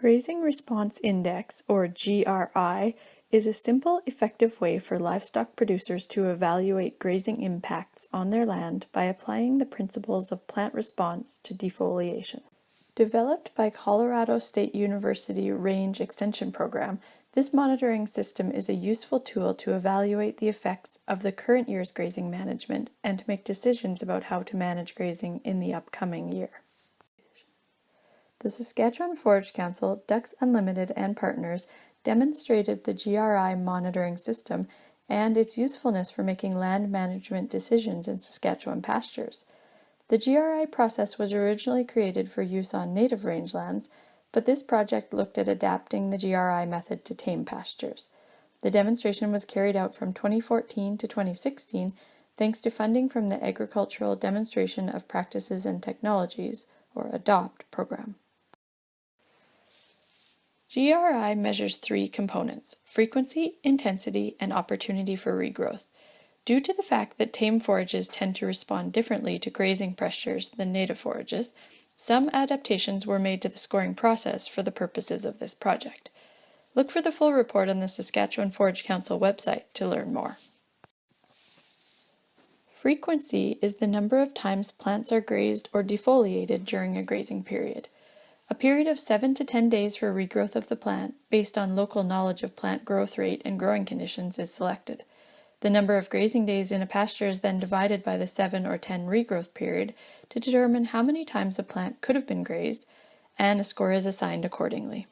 Grazing Response Index, or GRI, is a simple, effective way for livestock producers to evaluate grazing impacts on their land by applying the principles of plant response to defoliation. Developed by Colorado State University Range Extension Program, this monitoring system is a useful tool to evaluate the effects of the current year's grazing management and to make decisions about how to manage grazing in the upcoming year. The Saskatchewan Forage Council, Ducks Unlimited, and partners demonstrated the GRI monitoring system and its usefulness for making land management decisions in Saskatchewan pastures. The GRI process was originally created for use on native rangelands, but this project looked at adapting the GRI method to tame pastures. The demonstration was carried out from 2014 to 2016 thanks to funding from the Agricultural Demonstration of Practices and Technologies, or ADOPT, program. GRI measures three components: frequency, intensity, and opportunity for regrowth. Due to the fact that tame forages tend to respond differently to grazing pressures than native forages, some adaptations were made to the scoring process for the purposes of this project. Look for the full report on the Saskatchewan Forage Council website to learn more. Frequency is the number of times plants are grazed or defoliated during a grazing period. A period of 7 to 10 days for regrowth of the plant, based on local knowledge of plant growth rate and growing conditions, is selected. The number of grazing days in a pasture is then divided by the 7 or 10 regrowth period to determine how many times a plant could have been grazed, and a score is assigned accordingly.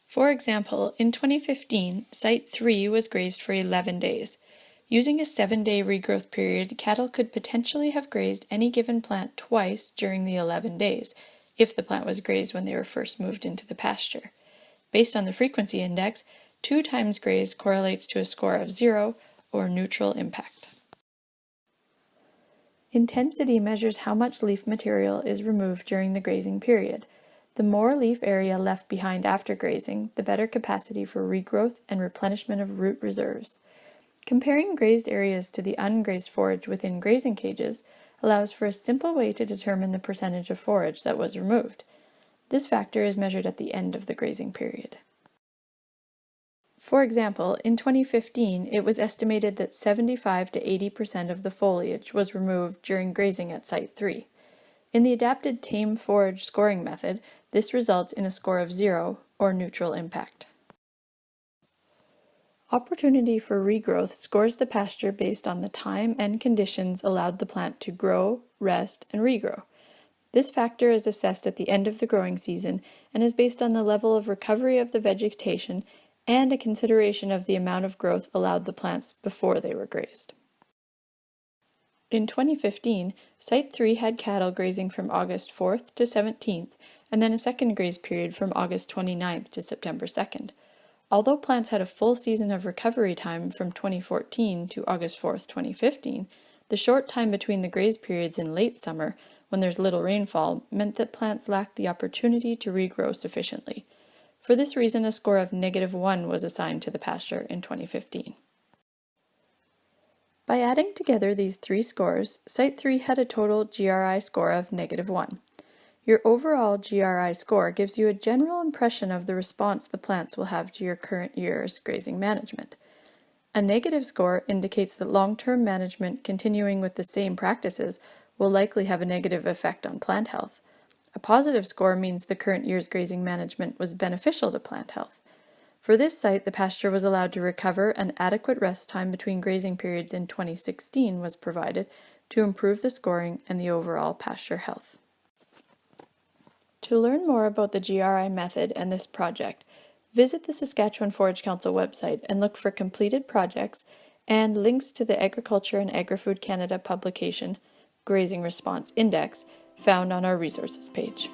For example, in 2015, Site 3 was grazed for 11 days. Using a 7-day regrowth period, cattle could potentially have grazed any given plant twice during the 11 days, if the plant was grazed when they were first moved into the pasture. Based on the frequency index, 2 times grazed correlates to a score of 0, or neutral impact. Intensity measures how much leaf material is removed during the grazing period. The more leaf area left behind after grazing, the better capacity for regrowth and replenishment of root reserves. Comparing grazed areas to the ungrazed forage within grazing cages allows for a simple way to determine the percentage of forage that was removed. This factor is measured at the end of the grazing period. For example, in 2015, it was estimated that 75 to 80% of the foliage was removed during grazing at Site 3. In the adapted tame forage scoring method, this results in a score of 0, or neutral impact. Opportunity for regrowth scores the pasture based on the time and conditions allowed the plant to grow, rest, and regrow. This factor is assessed at the end of the growing season and is based on the level of recovery of the vegetation and a consideration of the amount of growth allowed the plants before they were grazed. In 2015, Site 3 had cattle grazing from August 4th to 17th, and then a second graze period from August 29th to September 2nd. Although plants had a full season of recovery time from 2014 to August 4th, 2015, the short time between the graze periods in late summer, when there's little rainfall, meant that plants lacked the opportunity to regrow sufficiently. For this reason, a score of -1 was assigned to the pasture in 2015. By adding together these three scores, Site 3 had a total GRI score of -1. Your overall GRI score gives you a general impression of the response the plants will have to your current year's grazing management. A negative score indicates that long-term management continuing with the same practices will likely have a negative effect on plant health. A positive score means the current year's grazing management was beneficial to plant health. For this site, the pasture was allowed to recover, and adequate rest time between grazing periods in 2016 was provided to improve the scoring and the overall pasture health. To learn more about the GRI method and this project, visit the Saskatchewan Forage Council website and look for completed projects and links to the Agriculture and Agri-Food Canada publication, Grazing Response Index, found on our resources page.